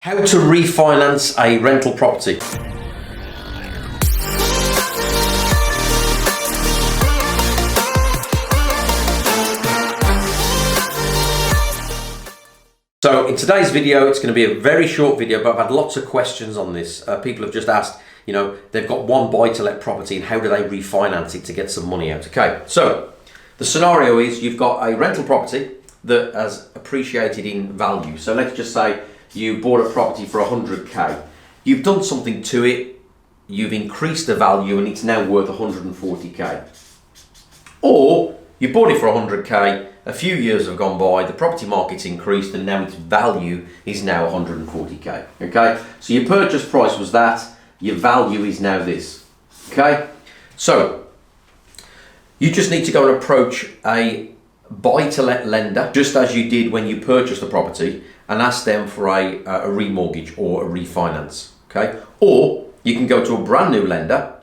How to refinance a rental property. So in today's video, it's going to be a very short video, but I've had lots of questions on this. People have just asked, they've got one buy-to-let property and how do they refinance it to get some money out? Okay, so the scenario is you've got a rental property that has appreciated in value. So let's just say you bought a property for 100k. You've done something to it, you've increased the value and it's now worth 140k. Or you bought it for 100k, a few years have gone by, the property market's increased and now its value is now 140k. Okay, so your purchase price was that, your value is now this. Okay, so you just need to go and approach a buy-to-let lender, just as you did when you purchased the property, and ask them for a remortgage or a refinance. Okay, or you can go to a brand new lender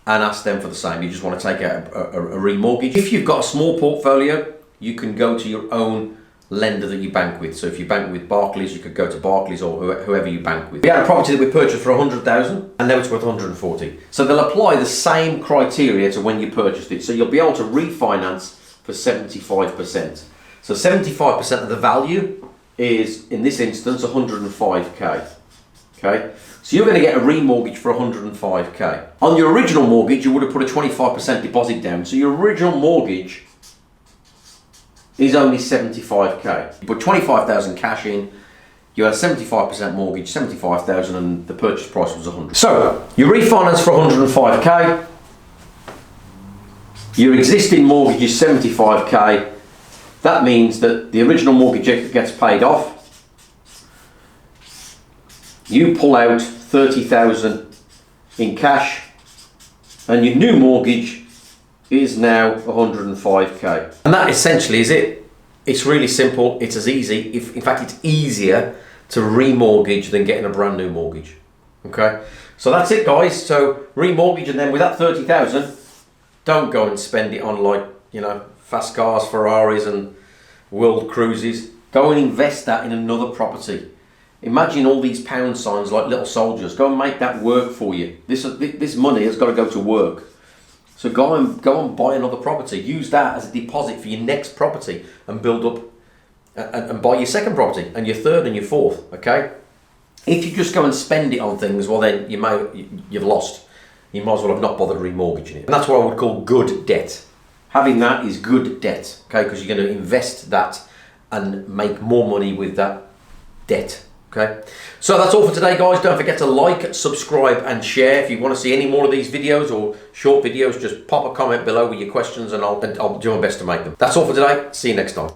and ask them for the same. You just want to take out a remortgage. If you've got a small portfolio, you can go to your own lender that you bank with. So if you bank with Barclays, you could go to Barclays or whoever you bank with. We had a property that we purchased for 100,000 and now it's worth 140. So they'll apply the same criteria to when you purchased it. So you'll be able to refinance for 75%. So 75% of the value is, in this instance, 105k. Okay, so you're going to get a remortgage for 105k. On your original mortgage, you would have put a 25% deposit down. So your original mortgage is only 75k. You put 25,000 cash in, you had a 75% mortgage, 75,000, and the purchase price was 100. So you refinance for 105k. Your existing mortgage is 75k. That means that the original mortgage gets paid off. You pull out 30,000 in cash and your new mortgage is now 105k. And that essentially is it. It's really simple. It's as easy, in fact it's easier to remortgage than getting a brand new mortgage. Okay, so that's it guys. So remortgage, and then with that 30,000, don't go and spend it on fast cars, Ferraris and world cruises. Go and invest that in another property. Imagine all these pound signs like little soldiers. Go and make that work for you. This money has got to go to work. So go and buy another property. Use that as a deposit for your next property and build up and buy your second property and your third and your fourth. Okay. If you just go and spend it on things, well then you've lost. You might as well have not bothered remortgaging it. And that's what I would call good debt. Having that is good debt, okay? Because you're going to invest that and make more money with that debt, okay? So that's all for today, guys. Don't forget to like, subscribe, and share. If you want to see any more of these videos or short videos, just pop a comment below with your questions and I'll do my best to make them. That's all for today. See you next time.